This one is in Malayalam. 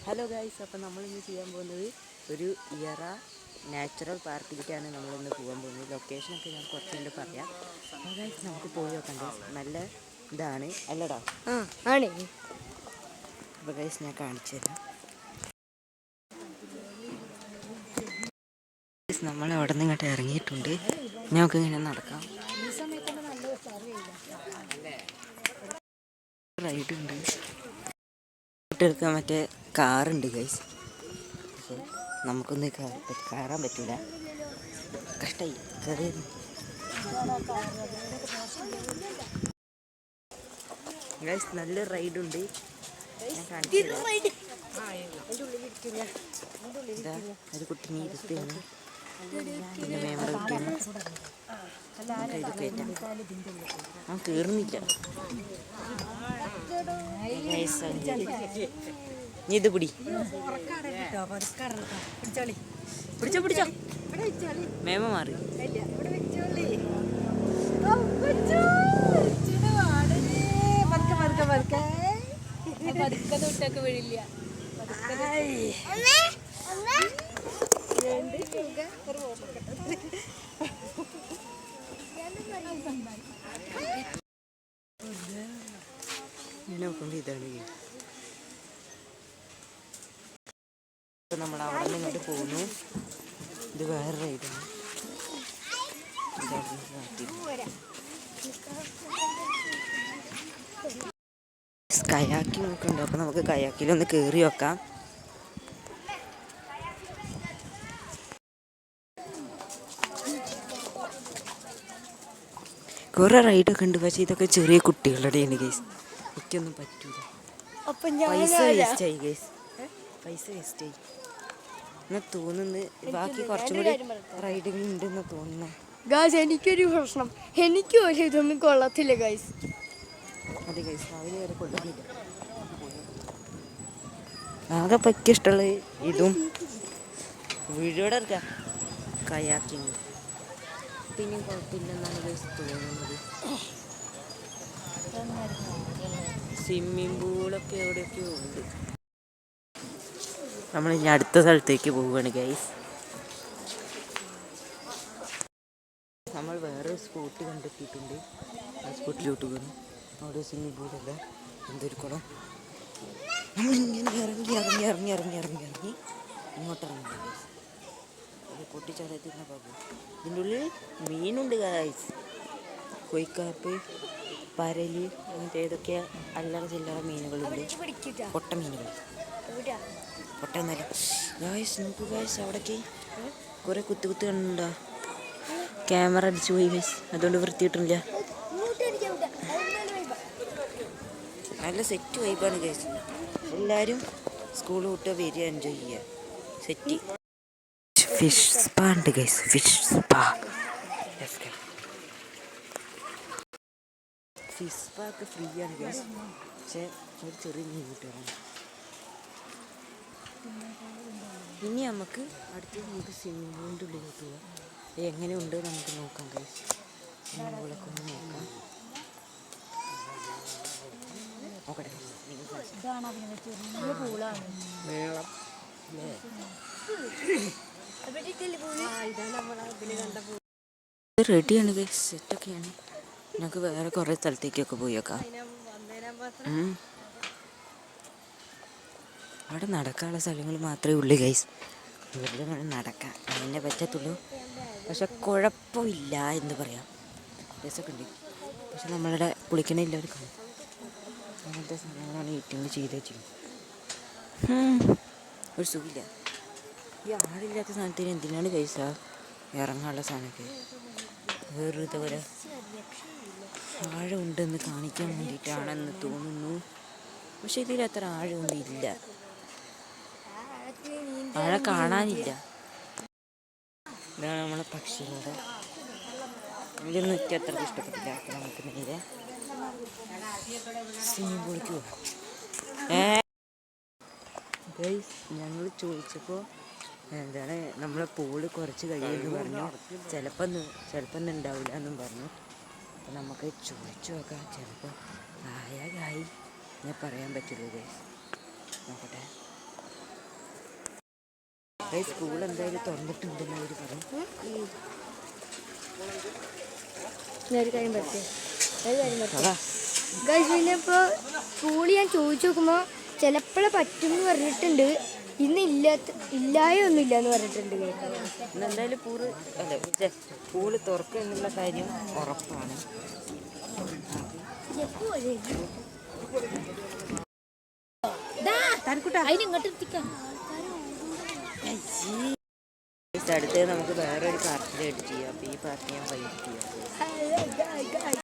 ഹലോ ഗൈസ്, അപ്പോൾ നമ്മളിന്ന് ചെയ്യാൻ പോകുന്നത് ഒരു ഇയറ നാച്ചുറൽ പാർക്കിലേക്കാണ് നമ്മളിന്ന് പോകാൻ പോകുന്നത്. ലൊക്കേഷനൊക്കെ ഞാൻ കുറച്ച് കഴിഞ്ഞ് പറയാം. അപ്പോൾ ഗൈസ് നമുക്ക് പോയി നോക്കാം ഗൈസ്. നല്ല ഇതാണ് അല്ലടാ. ആണ്. അപ്പോൾ ഗൈസ് ഞാൻ കാണിച്ചു തരാം. നമ്മൾ അവിടെ നിന്ന് ഇങ്ങോട്ട് ഇറങ്ങിയിട്ടുണ്ട്. ഞങ്ങൾക്ക് ഇങ്ങനെ നടക്കാം. റൈഡ് ഉണ്ട്, എടുക്കാൻ മറ്റേ കാറുണ്ട് ഗൈസ്. പക്ഷേ നമുക്കൊന്നും കയറാൻ പറ്റില്ല, കഷ്ടായി കയറി. ഗൈസ് നല്ല റൈഡുണ്ട്, ഞാൻ കാണിച്ചു തരാം. ഒരു കുട്ടിനെ ഇരുത്തുകയാണ്, പിന്നെ മേമയുടെ കുട്ടിയാണ്. ഇത് കയറ്റാം, ഞാൻ കയറുന്നില്ല. നീ ഇത് പിടി, പിടിച്ചോ പിടിച്ചോ, മേമ മാറി. തൊട്ടൊക്കെ വീഴില്ല. ഇതാണ് നമ്മൾ അവിടെ നിന്ന് ഇങ്ങോട്ട് പോകുന്നു. ഇത് വേറെ റൈഡാണ്. കയാക്കി നോക്കുന്നുണ്ട്, അപ്പോൾ നമുക്ക് കയാക്കിലൊന്ന് കയറി വെക്കാം. കുറേ റൈഡൊക്കെ ഉണ്ട്, പക്ഷേ ഇതൊക്കെ ചെറിയ കുട്ടികളുടെയാണ് ഗൈസ്. എനിക്കൊന്നും പറ്റൂല. പൈസ വേസ്റ്റായി ഗൈസ്, പൈസ വേസ്റ്റായി എന്നാ തോന്നുന്നു. ബാക്കി കുറച്ചും കൂടി റൈഡുകൾ ഉണ്ടെന്ന് തോന്നുന്നു. ഗൈസ് എനിക്കൊരു പ്രശ്നം, എനിക്ക് ഒരു ഇതൊന്നും കൊള്ളത്തില്ല ഗൈസ്. അതെ ഗൈസ്, രാവിലെ വരെ കൊള്ളുന്നില്ല. ആകെ പറ്റി ഇഷ്ടമുള്ളത് ഇതും വീഡിയോടെ എടുക്കാം, കയാക്കിങ്. പിന്നെയും കുഴപ്പമില്ലെന്നാണ് ഗൈസ് തോന്നുന്നത്. സ്വിമ്മിങ് പൂളൊക്കെ എവിടെയൊക്കെയോ ഉണ്ട്. നമ്മളിനി അടുത്ത സ്ഥലത്തേക്ക് പോവുകയാണ് ഗൈസ്. നമ്മൾ വേറെ സ്പോട്ട് കണ്ടെത്തിയിട്ടുണ്ട്. ആ സ്പോട്ടിലോട്ട് പോകുന്നു. അവിടെ സ്വിമ്മിങ് പൂളല്ല, എന്തൊരു കുളം. നമ്മളിങ്ങനെ ഇറങ്ങി ഇറങ്ങി ഇറങ്ങി ഇറങ്ങി ഇറങ്ങി ഇറങ്ങി ഇങ്ങോട്ട് ഇറങ്ങി ഗൈസ്. അത് പൊട്ടിച്ചടയത്തിരുന്ന പാമ്പ്. ഇതിൻ്റെ ഉള്ളിൽ മീനുണ്ട് ഗൈസ്, കൊയ്ക്കാപ്പ്, പരല്, അങ്ങനത്തെ ഏതൊക്കെ അല്ലറ ചില്ലറ മീനുകളുണ്ട്. പൊട്ട മീനുകൾ, പൊട്ട എന്നല്ല ഗൈസ്. നോക്കൂ ഗൈസ്, അവിടേക്ക് കുറേ കുത്തു കുത്ത് കണ്ടുണ്ടോ. ക്യാമറ അടിച്ചു പോയി ഗൈസ്, അതുകൊണ്ട് വൃത്തിയിട്ടില്ല. നല്ല സെറ്റ് വൈബാണ് ഗൈസ്. എല്ലാവരും സ്കൂൾ വിട്ട് വരിക, എൻജോയ് ചെയ്യുക. സെറ്റ് ഫിഷ് സ്പാ ഉണ്ട് guys, fish spa. Fish spa ഒക്കെ ഫ്രീ ആണ് ഗൈസ്, പക്ഷേ ഒരു ചെറിയ മീൻ കിട്ടുകയാണ്. ഇനി നമുക്ക് നമുക്ക് സ്വിമ്മിംഗ് പൂളിൻ്റെ ഉള്ളിലോട്ട് പോകാം. എങ്ങനെയുണ്ട് നമുക്ക് നോക്കാം ഗൈസ്. സ്വിമ്മിംഗ് പൂളൊക്കെ ഒന്ന് നോക്കാം. നോക്കട്ടെ, റെഡിയാണ് ഗൈസ്, സെറ്റൊക്കെയാണ്. ഞങ്ങൾക്ക് വേറെ കുറേ സ്ഥലത്തേക്കൊക്കെ പോയി വെക്കാം. അവിടെ നടക്കാനുള്ള സ്ഥലങ്ങൾ മാത്രമേ ഉള്ളൂ ഗൈസ്. വെറുതെ നടക്കാം, അതിനെ പറ്റത്തുള്ളൂ. പക്ഷെ കുഴപ്പമില്ല എന്ന് പറയാം, രസമൊക്കെ ഉണ്ട്. പക്ഷെ നമ്മളുടെ കുളിക്കണില്ല കാണും. അങ്ങനത്തെ സാധനങ്ങളാണ് ഏറ്റവും ചെയ്ത് വെച്ചിരിക്കുന്നത്. ഒരു സുഖമില്ല. ഈ ആളില്ലാത്ത സാധനത്തിന് എന്തിനാണ് പൈസ ഇറങ്ങാനുള്ള സാധനമൊക്കെ. വേറൊരു പോലെ ആഴമുണ്ടെന്ന് കാണിക്കാൻ വേണ്ടിയിട്ടാണെന്ന് തോന്നുന്നു. പക്ഷെ ഇതിൽ അത്ര ആഴമൊന്നും ഇല്ല, ആഴം കാണാനില്ല. ഇതാണ് നമ്മളെ പക്ഷികളുടെ. ഇതൊന്നും എനിക്ക് അത്ര ഇഷ്ടപ്പെട്ടില്ല. അപ്പോൾ നമുക്ക് നേരെ സ്വിമ്മിംഗ് പൂളിലേക്ക് പോകാം. ഗൈസ്, ഞങ്ങൾ ചോദിച്ചപ്പോൾ എന്താണ് നമ്മളെ പൂള് കുറച്ച് കഴിയുമെന്ന് പറഞ്ഞു. ചിലപ്പോൾ ഉണ്ടാവില്ല എന്നും പറഞ്ഞു. അപ്പോൾ നമുക്ക് ചോദിച്ചു നോക്കാം. ചിലപ്പോൾ ആയി ഞാൻ പറയാൻ പറ്റുള്ളൂ ഗൈസ്. നോക്കട്ടെ. സ്കൂൾ എന്തായാലും തുറന്നിട്ടുണ്ടെന്ന് അവർ പറഞ്ഞു. ഒരു കാര്യം പറ്റേ അതാ പിന്നെ ഇപ്പോൾ സ്കൂളിൽ ഞാൻ ചോദിച്ചു നോക്കുമ്പോൾ ചിലപ്പോഴേ പറ്റുമെന്ന് പറഞ്ഞിട്ടുണ്ട്. ഇന്ന് ഇല്ലായൊന്നുമില്ല എന്ന് പറഞ്ഞിട്ടുണ്ട്. എന്തായാലും സ്കൂള് തുറക്കുക എന്നുള്ള കാര്യം ഉറപ്പാണ്. അടുത്ത് നമുക്ക് വേറൊരു പാർട്ടിയായിട്ട് ചെയ്യാം. അപ്പോൾ ഈ പാർട്ടി ഞാൻ വൈകിട്ട് ചെയ്യാം.